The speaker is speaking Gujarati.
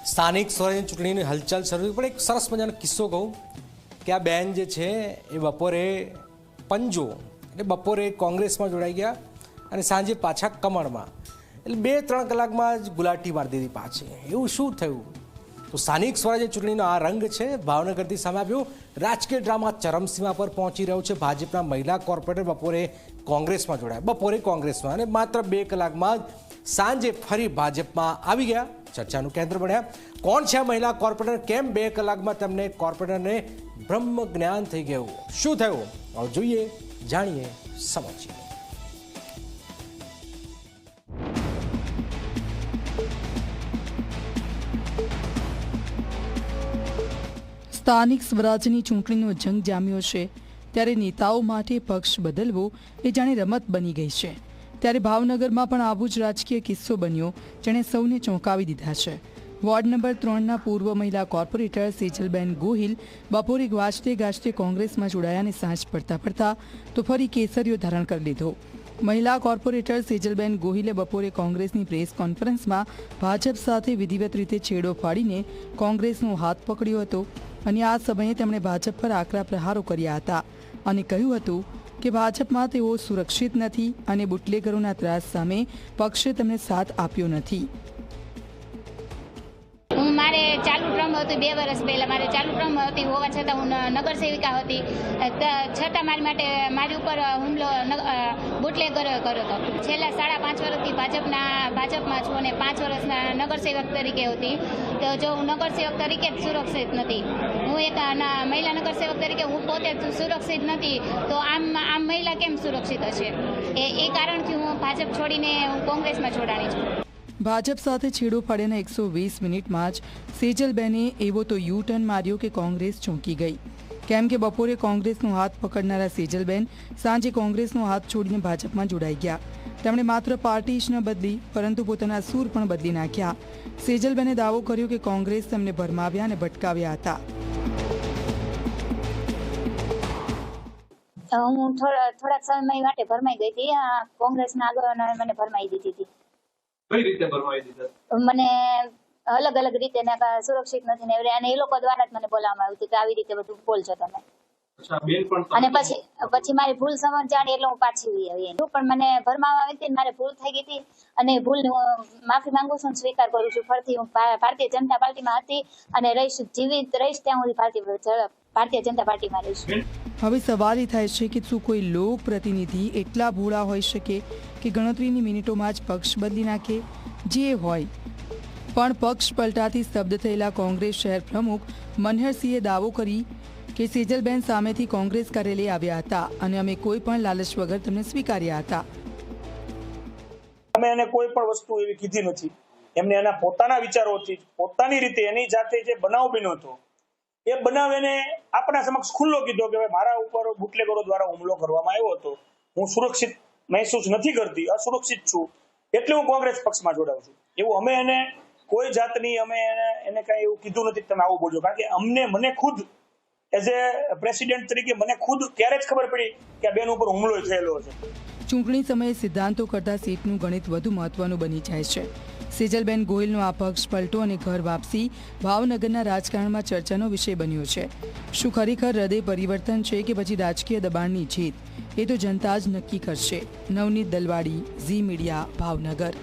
સ્થાનિક સ્વરાજ્યની ચૂંટણીની હલચલ શરૂ પણ એક સરસ મજાનો કિસ્સો કહું કે આ બેન જે છે એ બપોરે પંજો એટલે બપોરે કોંગ્રેસમાં જોડાઈ ગયા અને સાંજે પાછા કમળમાં, એટલે 2-3 કલાકમાં જ ગુલાટી મારી દીધી પાછી. એવું શું થયું? તો સ્થાનિક સ્વરાજ્ય ચૂંટણીનો આ રંગ છે ભાવનગરથી સામે આવ્યો. રાજકીય ડ્રામા ચરમસીમા પર પહોંચી રહ્યો છે. ભાજપના મહિલા કોર્પોરેટર બપોરે કોંગ્રેસમાં જોડાયા અને માત્ર 2 કલાકમાં જ સાંજે ફરી ભાજપમાં આવી ગયા. ચર્ચાનું કેન્દ્ર બન્યા. કોણ છે આ મહિલા કોર્પોરેટર? કેમ 2 કલાકમાં તેમને કોર્પોરેટરને બ્રહ્મ જ્ઞાન થઈ ગયું? શું થયું? આવો જોઈએ, જાણીએ, સમજીએ. સ્થાનિક સ્વરાજ્યની ચૂંટણીનો જંગ જામ્યો છે ત્યારે નેતાઓ માટે પક્ષ બદલવો એ જાણે રમત બની ગઈ છે. ત્યારે ભાવનગરમાં પણ આવો જ રાજકીય કિસ્સો બન્યો જેણે સૌને ચોંકાવી દીધા છે. વોર્ડ નંબર 3ના પૂર્વ મહિલા કોર્પોરેટર સેજલબેન ગોહિલ બપોરે ગાજતે કોંગ્રેસમાં જોડાયા અને સાંજ પડતા તો ફરી કેસરીઓ ધારણ કરી લીધો. મહિલા કોર્પોરેટર સેજલબેન ગોહિલે બપોરે કોંગ્રેસની પ્રેસ કોન્ફરન્સમાં ભાજપ સાથે વિધિવત રીતે છેડો ફાડીને કોંગ્રેસનો હાથ પકડ્યો હતો અને આ સમયે તેમણે ભાજપ પર આકરા પ્રહારો કર્યા હતા અને કહ્યું હતું કે ભાજપમાં તેઓ સુરક્ષિત નથી અને બુટલેગરોના ત્રાસ સામે પક્ષે તેમને સાથ આપ્યો નથી. મારે ચાલુ ટર્મ હતી 2 વર્ષ પહેલાં મારે ચાલુ ટર્મ હતી હોવા છતાં હું નગરસેવિકા હતી, છતાં મારી ઉપર હુમલો બુટલેગર કર્યો હતો. છેલ્લા 5.5 વર્ષથી ભાજપમાં છું અને 5 વર્ષના નગરસેવક તરીકે હતી. તો જો હું નગરસેવક તરીકે જ સુરક્ષિત નથી, હું એક મહિલા નગરસેવક તરીકે હું પોતે સુરક્ષિત નથી, તો આમ મહિલા કેમ સુરક્ષિત હશે? એ કારણથી હું ભાજપ છોડીને હું કોંગ્રેસમાં જોડાણી છું. ભાજપ સાથે છેડો ફાડ્યાના 120 મિનિટમાં જ સેજલબેને એવો તો યુ ટર્ન માર્યો કે કોંગ્રેસ ચોંકી ગઈ. કેમ કે બપોરે કોંગ્રેસનો હાથ પકડનારા સેજલબેન સાંજે કોંગ્રેસનો હાથ છોડીને ભાજપમાં જોડાઈ ગયા. તેમણે માત્ર પાર્ટી જ ન બદલી પરંતુ પોતાના સૂર પણ બદલી નાખ્યા. સેજલબેને દાવો કર્યો કે કોંગ્રેસ તેમને ભરમાવ્યા અને ભટકાવ્યા હતા. હું થોડાક સમય માટે ભરમાઈ ગઈ હતી. કોંગ્રેસના આગેવાનોએ મને ભરમાઈ દીધી હતી. કઈ રીતે ભરમાઈ દીધા? મને અલગ રીતે સુરક્ષિત નથી ને અને એ લોકો દ્વારા જ મને બોલાવવામાં આવ્યું હતું કે આવી રીતે બધું બોલજો તમે. અને પછી મારી ભૂલ સમજાણી એટલે હું પાછી આવી. પણ મને ભરમાવામાં આવી હતી, મારે ભૂલ થઈ ગઈ હતી અને ભૂલની હું માફી માંગુ છું, સ્વીકાર કરું છું. ફરીથી હું ભારતીય જનતા પાર્ટીમાં હતી અને જીવિત રહીશ ત્યાં સુધી ભારતીય જનતા પાર્ટીમાં રહીશ. હવે સવાલ એ થાય છે કે શું કોઈ લોક પ્રતિનિધિ એટલા ભોળા હોઈ શકે કે ગણતરીની મિનિટોમાં જ પક્ષ બદલી નાખે? જે હોય પણ પક્ષ પલટાથી સ્તબ્ધ થયેલા કોંગ્રેસ શહેર પ્રમુખ મનહરસિંહે દાવો કરી કે સેજલબેન સામેથી કોંગ્રેસ કાર્યાલય આવ્યા હતા અને અમે કોઈ પણ લાલચ વગર તેમને સ્વીકાર્યા હતા. અમે એને કોઈ પણ વસ્તુ એવી કીધી નથી. એમને એના પોતાના વિચારોથી પોતાની રીતે એની જાતે જે બનાવ બન્યો હતો એ બનાવ એને આપણા સમક્ષ ખુલ્લો કીધો કે મારા ઉપર બુટલેગરો દ્વારા હુમલો કરવામાં આવ્યો હતો, હું સુરક્ષિત મહેસૂસ નથી કરતી, અસુરક્ષિત છું, એટલે હું કોંગ્રેસ પક્ષમાં જોડાઉં છું. એવું અમે એને કોઈ જાતની એને કઈ એવું કીધું નથી તમે આવું બોલજો. કારણ કે મને ખુદ એઝ એ પ્રેસિડેન્ટ તરીકે મને ખુદ ત્યારે જ ખબર પડી કે આ બેન ઉપર હુમલો થયેલો છે. ચૂંટણી સમયે સિદ્ધાંતો કરતાં સીટનું ગણિત વધુ મહત્વનું બની જાય છે. સેજલબેન ગોહિલનો આ પક્ષ પલટો અને ઘર વાપસી ભાવનગરના રાજકારણમાં ચર્ચાનો વિષય બન્યો છે. શું ખરેખર હૃદય પરિવર્તન છે કે પછી રાજકીય દબાણની જીત? એ તો જનતા જ નક્કી કરશે. નવનીત દલવાડી, ઝી મીડિયા, ભાવનગર.